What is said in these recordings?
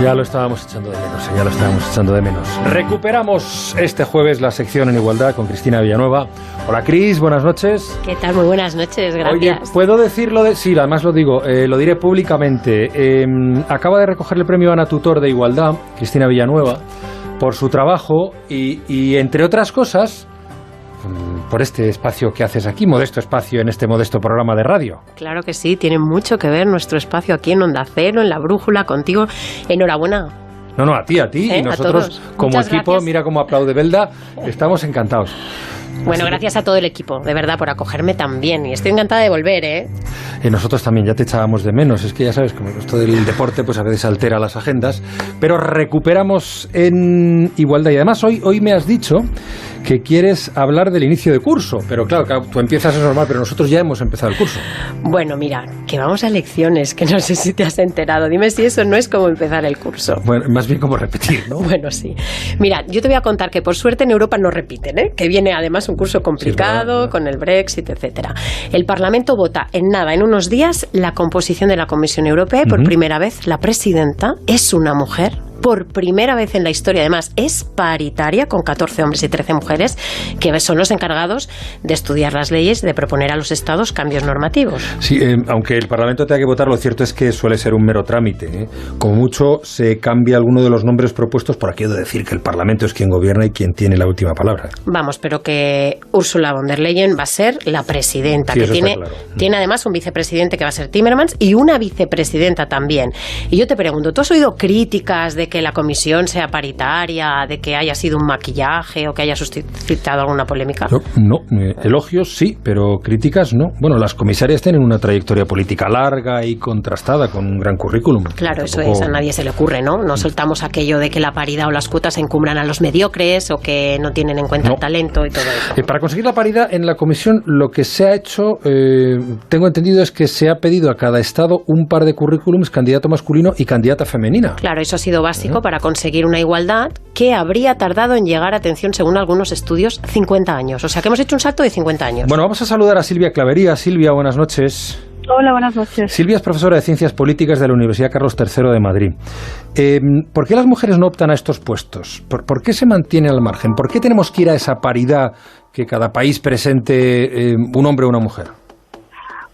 Ya lo estábamos echando de menos, Recuperamos este jueves la sección en Igualdad con Cristina Villanueva. Hola, Cris, buenas noches. ¿Qué tal? Muy buenas noches, gracias. Oye, ¿puedo decirlo? Sí, además lo digo, lo diré públicamente. Acaba de recoger el premio Ana Tutor de Igualdad, Cristina Villanueva, por su trabajo y entre otras cosas, por este espacio que haces aquí, modesto espacio en este modesto programa de radio. Claro que sí, tiene mucho que ver nuestro espacio aquí en Onda Cero, en La Brújula, contigo. Enhorabuena. No, a ti. Y nosotros, como muchas equipo, gracias. Mira cómo aplaude Belda, estamos encantados. Bueno, gracias a todo el equipo, de verdad, por acogerme tan bien. Y estoy encantada de volver, ¿eh? Nosotros también, ya te echábamos de menos. Es que ya sabes, como esto del deporte, pues a veces altera las agendas. Pero recuperamos en Igualdad. Y además, hoy me has dicho que quieres hablar del inicio de curso. Pero claro, tú empiezas, es normal, pero nosotros ya hemos empezado el curso. Bueno, mira, que vamos a elecciones, que no sé si te has enterado. Dime si eso no es como empezar el curso. Bueno, más bien como repetir, ¿no? Bueno, sí. Mira, yo te voy a contar que por suerte en Europa no repiten, ¿eh? Que viene además un curso complicado, sí, verdad. Con el Brexit, etcétera. El Parlamento vota en unos días, la composición de la Comisión Europea y por primera vez la presidenta es una mujer. Por primera vez en la historia, además, es paritaria, con 14 hombres y 13 mujeres, que son los encargados de estudiar las leyes, de proponer a los estados cambios normativos. Sí, aunque el Parlamento tenga que votar, lo cierto es que suele ser un mero trámite, ¿eh? Como mucho se cambia alguno de los nombres propuestos por aquello de decir que el Parlamento es quien gobierna y quien tiene la última palabra. Vamos, pero que Ursula von der Leyen va a ser la presidenta, sí, que claro. Tiene además un vicepresidente que va a ser Timmermans y una vicepresidenta también. Y yo te pregunto, ¿tú has oído críticas de que la comisión sea paritaria, de que haya sido un maquillaje o que haya suscitado alguna polémica? No, elogios sí, pero críticas no. Bueno, las comisarias tienen una trayectoria política larga y contrastada, con un gran currículum. Claro, eso es, a nadie se le ocurre, ¿no? No soltamos aquello de que la paridad o las cuotas encumbran a los mediocres o que no tienen en cuenta el talento y todo eso. Para conseguir la paridad en la comisión, lo que se ha hecho, tengo entendido, es que se ha pedido a cada estado un par de currículums, candidato masculino y candidata femenina. Claro, eso ha sido básico para conseguir una igualdad que habría tardado en llegar, atención, según algunos estudios, 50 años. O sea que hemos hecho un salto de 50 años. Bueno, vamos a saludar a Silvia Clavería. Silvia, buenas noches. Hola, buenas noches. Silvia es profesora de Ciencias Políticas de la Universidad Carlos III de Madrid. ¿Por qué las mujeres no optan a estos puestos? ¿Por qué se mantienen al margen? ¿Por qué tenemos que ir a esa paridad que cada país presente un hombre o una mujer?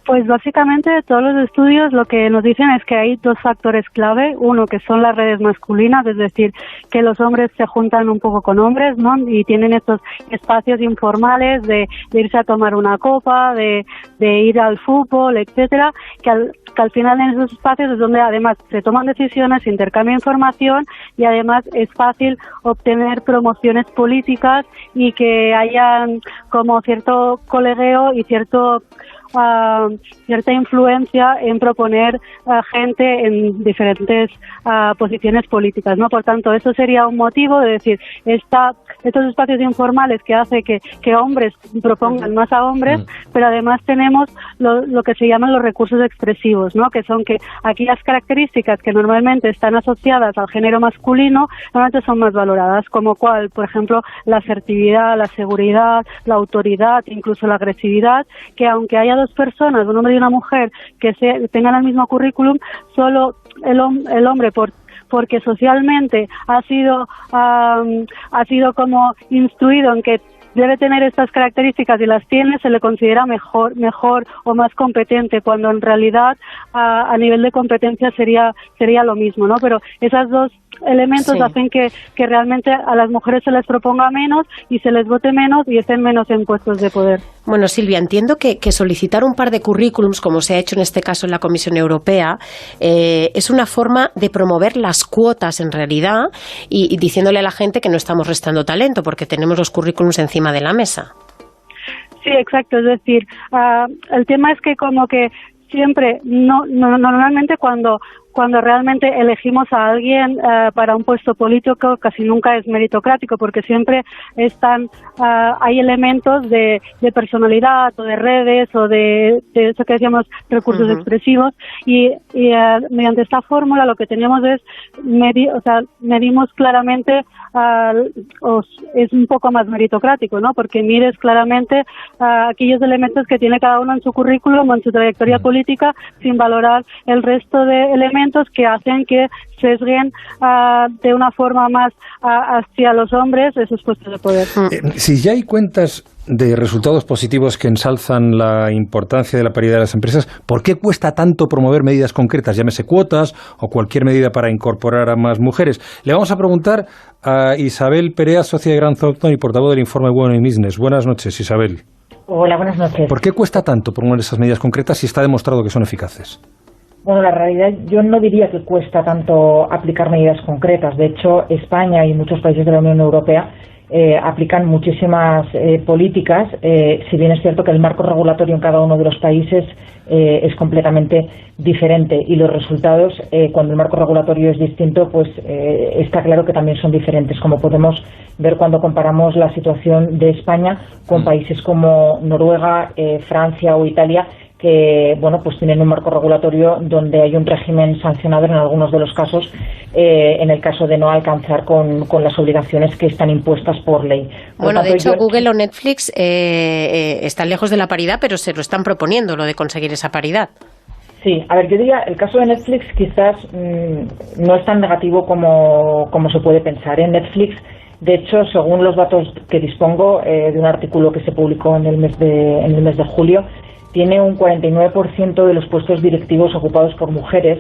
Pues básicamente todos los estudios lo que nos dicen es que hay dos factores clave. Uno, que son las redes masculinas, es decir, que los hombres se juntan un poco con hombres, ¿no? Y tienen estos espacios informales de irse a tomar una copa, de ir al fútbol, etcétera, que al final en esos espacios es donde además se toman decisiones, se intercambia información y además es fácil obtener promociones políticas y que hayan como cierto colegueo y cierta influencia en proponer gente en diferentes posiciones políticas, ¿no? Por tanto, eso sería un motivo de decir, estos espacios informales que hace que hombres propongan más a hombres, pero además tenemos lo que se llaman los recursos expresivos, ¿no? Que son que aquellas características que normalmente están asociadas al género masculino, normalmente son más valoradas, como cual, por ejemplo, la asertividad, la seguridad, la autoridad, incluso la agresividad, que aunque haya dos personas, un hombre y una mujer, que tengan el mismo currículum, solo el hombre porque socialmente ha sido como instruido en que debe tener estas características y las tiene, se le considera mejor o más competente, cuando en realidad a nivel de competencia sería lo mismo, ¿no? Pero esos dos elementos hacen que realmente a las mujeres se les proponga menos y se les vote menos y estén menos en puestos de poder. Bueno, Silvia, entiendo que solicitar un par de currículums, como se ha hecho en este caso en la Comisión Europea, es una forma de promover las cuotas en realidad y diciéndole a la gente que no estamos restando talento porque tenemos los currículums encima de la mesa. Sí, exacto. Es decir, el tema es que como que siempre, normalmente cuando realmente elegimos a alguien para un puesto político, casi nunca es meritocrático, porque siempre hay elementos de personalidad o de redes o de eso que decíamos recursos expresivos y mediante esta fórmula lo que tenemos es medimos claramente es un poco más meritocrático, ¿no? Porque mires claramente aquellos elementos que tiene cada uno en su currículum o en su trayectoria política sin valorar el resto de elementos comportamientos que hacen que sesguen de una forma más hacia los hombres esos puestos de poder. Si ya hay cuentas de resultados positivos que ensalzan la importancia de la paridad de las empresas, ¿por qué cuesta tanto promover medidas concretas, llámese cuotas o cualquier medida para incorporar a más mujeres? Le vamos a preguntar a Isabel Perea, socia de Grant Thornton y portavoz del informe Women in Business. Buenas noches, Isabel. Hola, buenas noches. ¿Por qué cuesta tanto promover esas medidas concretas si está demostrado que son eficaces? Bueno, la realidad, yo no diría que cuesta tanto aplicar medidas concretas. De hecho, España y muchos países de la Unión Europea aplican muchísimas políticas, si bien es cierto que el marco regulatorio en cada uno de los países es completamente diferente y los resultados, cuando el marco regulatorio es distinto, pues está claro que también son diferentes, como podemos ver cuando comparamos la situación de España con países como Noruega, Francia o Italia, que bueno, pues tienen un marco regulatorio donde hay un régimen sancionador en algunos de los casos, en el caso de no alcanzar con las obligaciones que están impuestas por ley. Bueno, de hecho, Google o Netflix están lejos de la paridad, pero se lo están proponiendo, lo de conseguir esa paridad. Sí, a ver, yo diría, el caso de Netflix quizás no es tan negativo como se puede pensar. En Netflix, de hecho, según los datos que dispongo de un artículo que se publicó en el mes de julio, tiene un 49% de los puestos directivos ocupados por mujeres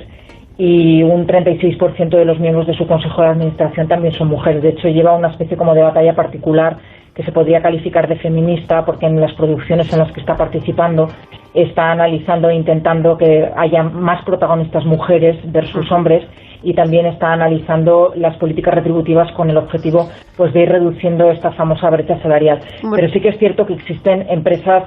y un 36% de los miembros de su consejo de administración también son mujeres. De hecho, lleva una especie como de batalla particular que se podría calificar de feminista, porque en las producciones en las que está participando está analizando e intentando que haya más protagonistas mujeres versus hombres, y también está analizando las políticas retributivas con el objetivo pues de ir reduciendo esta famosa brecha salarial. Bueno. Pero sí que es cierto que existen empresas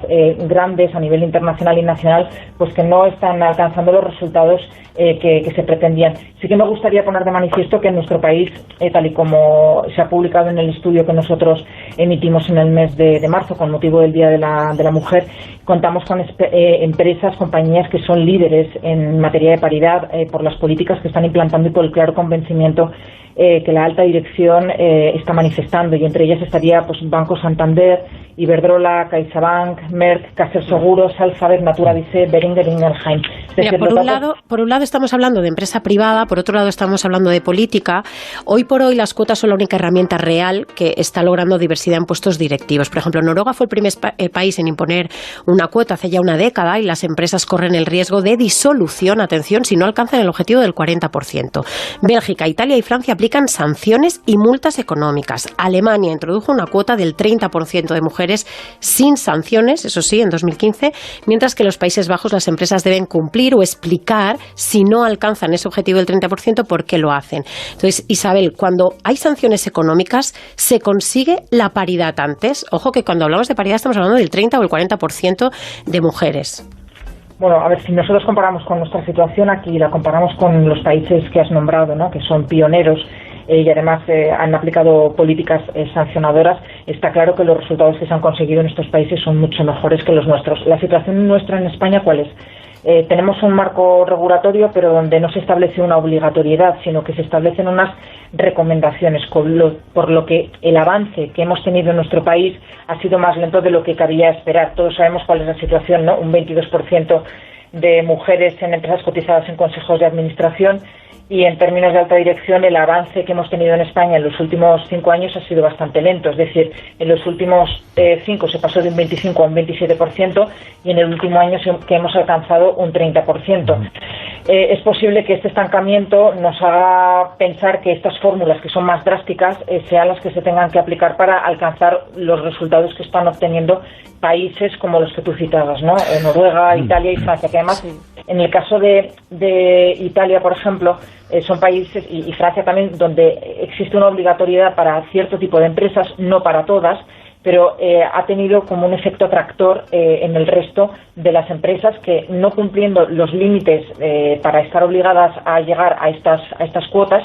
grandes a nivel internacional y nacional pues que no están alcanzando los resultados que se pretendían. Sí que me gustaría poner de manifiesto que en nuestro país, tal y como se ha publicado en el estudio que nosotros emitimos en el mes de marzo con motivo del Día de la Mujer, contamos con empresas, compañías que son líderes en materia de paridad por las políticas que están implantando y por el claro convencimiento que la alta dirección está manifestando, y entre ellas estaría pues Banco Santander, Iberdrola, CaixaBank, Merck, Caser Seguros, Alphabet, Natura Vice, Boehringer Ingelheim. Mira, por un lado estamos hablando de empresa privada, por otro lado estamos hablando de política. Hoy por hoy las cuotas son la única herramienta real que está logrando diversidad en puestos directivos. Por ejemplo, Noruega fue el primer país en imponer una cuota hace ya una década, y las empresas corren el riesgo de disolución, atención, si no alcanzan el objetivo del 40%. Bélgica, Italia y Francia aplican sanciones y multas económicas. Alemania introdujo una cuota del 30% de mujeres sin sanciones, eso sí, en 2015, mientras que en los Países Bajos las empresas deben cumplir o explicar, si no alcanzan ese objetivo del 30%, por qué lo hacen. Entonces, Isabel, cuando hay sanciones económicas, ¿se consigue la paridad antes? Ojo que cuando hablamos de paridad estamos hablando del 30 o el 40% de mujeres. Bueno, a ver, si nosotros comparamos con nuestra situación aquí, la comparamos con los países que has nombrado, ¿no?, que son pioneros y además han aplicado políticas sancionadoras, está claro que los resultados que se han conseguido en estos países son mucho mejores que los nuestros. La situación nuestra en España, ¿cuál es? Tenemos un marco regulatorio, pero donde no se establece una obligatoriedad, sino que se establecen unas recomendaciones, por lo que el avance que hemos tenido en nuestro país ha sido más lento de lo que cabía esperar. Todos sabemos cuál es la situación, ¿no? Un 22% de mujeres en empresas cotizadas en consejos de administración, y en términos de alta dirección el avance que hemos tenido en España en los últimos 5 años ha sido bastante lento. Es decir, en los últimos 5 se pasó de un 25 a un 27%, y en el último año que hemos alcanzado un 30%. Es posible que este estancamiento nos haga pensar que estas fórmulas, que son más drásticas, sean las que se tengan que aplicar para alcanzar los resultados que están obteniendo países como los que tú citabas, ¿no? Noruega, Italia y Francia, que además en el caso de Italia, por ejemplo, son países, y Francia también, donde existe una obligatoriedad para cierto tipo de empresas, no para todas, pero ha tenido como un efecto atractor en el resto de las empresas que, no cumpliendo los límites para estar obligadas a llegar a estas cuotas,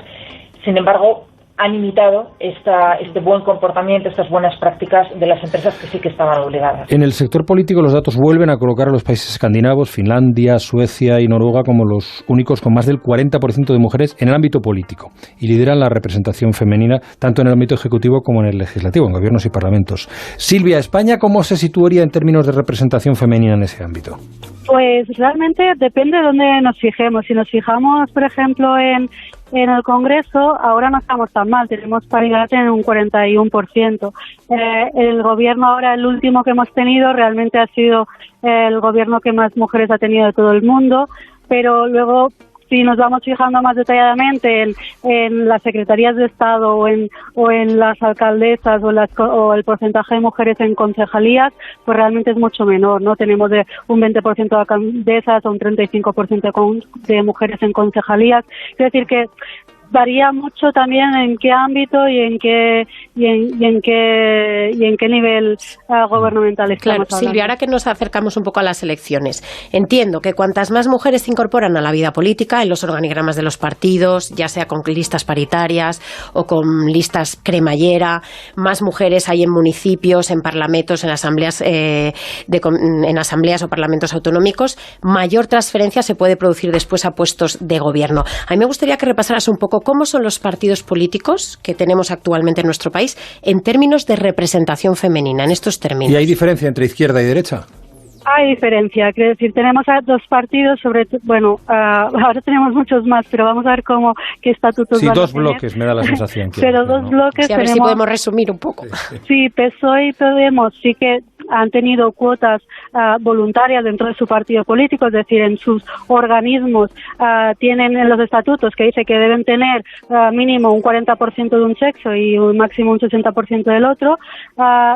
sin embargo, han imitado este buen comportamiento, estas buenas prácticas de las empresas que sí que estaban obligadas. En el sector político los datos vuelven a colocar a los países escandinavos, Finlandia, Suecia y Noruega como los únicos con más del 40% de mujeres en el ámbito político y lideran la representación femenina tanto en el ámbito ejecutivo como en el legislativo, en gobiernos y parlamentos. Silvia, ¿España cómo se situaría en términos de representación femenina en ese ámbito? Pues realmente depende de dónde nos fijemos. Si nos fijamos, por ejemplo, en el Congreso, ahora no estamos tan mal, tenemos paridad en un 41%. El gobierno ahora, el último que hemos tenido, realmente ha sido el gobierno que más mujeres ha tenido de todo el mundo, pero luego, si nos vamos fijando más detalladamente en las secretarías de Estado o en las alcaldesas o el porcentaje de mujeres en concejalías, pues realmente es mucho menor, ¿no? Tenemos de un 20% de alcaldesas o un 35% de mujeres en concejalías. Es decir, que varía mucho también en qué ámbito y en qué nivel gubernamental estamos hablando. Silvia, ahora que nos acercamos un poco a las elecciones, entiendo que cuantas más mujeres se incorporan a la vida política, en los organigramas de los partidos, ya sea con listas paritarias o con listas cremallera, más mujeres hay en municipios, en parlamentos, en asambleas, en asambleas o parlamentos autonómicos, mayor transferencia se puede producir después a puestos de gobierno. A mí me gustaría que repasaras un poco cómo son los partidos políticos que tenemos actualmente en nuestro país en términos de representación femenina, en estos términos. ¿Y hay diferencia entre izquierda y derecha? Hay diferencia, quiero decir, tenemos a dos partidos, ahora tenemos muchos más, pero vamos a ver qué estatutos van a tener. Sí, dos bloques, me da la sensación. Pero dos bloques sí, a ver si podemos resumir un poco. Sí, PSOE y Podemos sí que han tenido cuotas voluntarias dentro de su partido político, es decir, en sus organismos tienen en los estatutos que dice que deben tener mínimo un 40% de un sexo y un máximo un 60% del otro,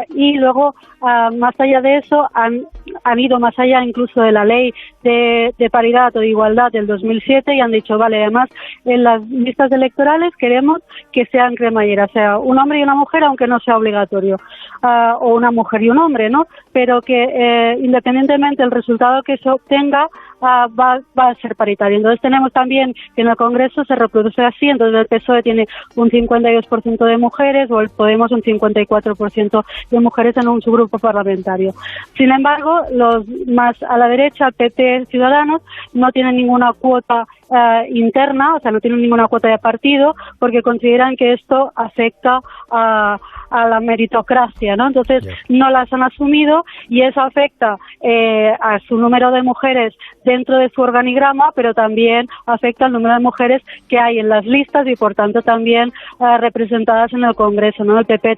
y luego más allá de eso han ido más allá incluso de la ley de paridad o de igualdad del 2007 y han dicho, vale, además en las listas electorales queremos que sean cremalleras, o sea, un hombre y una mujer aunque no sea obligatorio, o una mujer y un hombre, ¿no? Pero que independientemente del resultado que se obtenga, va a ser paritario. Entonces tenemos también que en el Congreso se reproduce así, entonces el PSOE tiene un 52% de mujeres o el Podemos un 54% de mujeres en un subgrupo parlamentario. Sin embargo, los más a la derecha, PP, Ciudadanos, no tienen ninguna cuota interna, o sea, no tienen ninguna cuota de partido, porque consideran que esto afecta a la meritocracia, ¿no? Entonces no las han asumido y eso afecta a su número de mujeres dentro de su organigrama, pero también afecta al número de mujeres que hay en las listas y por tanto también representadas en el Congreso, ¿no? El PP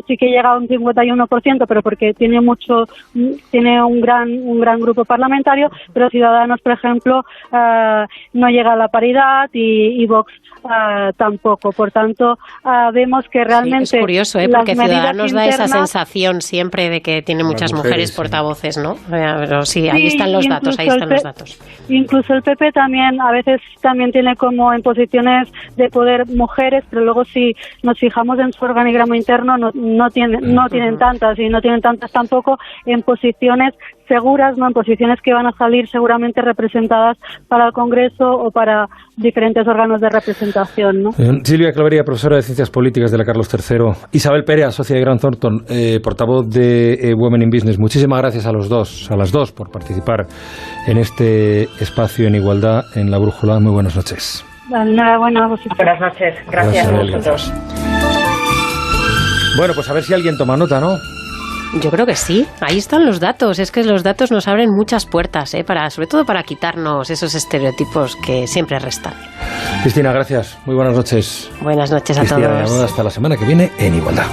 sí que llega a un 51%, pero porque tiene un gran grupo parlamentario, pero Ciudadanos, por ejemplo, no llega a la paridad y Vox tampoco. Por tanto, vemos que realmente... Sí, es curioso, porque Ciudadanos da esa sensación siempre de que tiene muchas mujeres portavoces, ¿no? Pero sí, ahí están los datos, Incluso el PP también, a veces también tiene como en posiciones de poder mujeres, pero luego si nos fijamos en su organigrama interno no tienen tantas y no tienen tantas tampoco en posiciones seguras, ¿no? En posiciones que van a salir seguramente representadas para el Congreso o para diferentes órganos de representación, ¿no? Silvia Clavería, profesora de Ciencias Políticas de la Carlos III. Isabel Perea, socia de Grant Thornton, portavoz de Women in Business. Muchísimas gracias a las dos, por participar en este espacio en igualdad en La Brújula. Muy buenas noches. Enhorabuena. Buenas noches. Gracias a vosotros. Bueno, pues a ver si alguien toma nota, ¿no? Yo creo que sí, ahí están los datos, es que los datos nos abren muchas puertas, sobre todo para quitarnos esos estereotipos que siempre restan. Cristina, gracias, muy buenas noches. Buenas noches a Cristina, todos. hasta la semana que viene en Igualdad.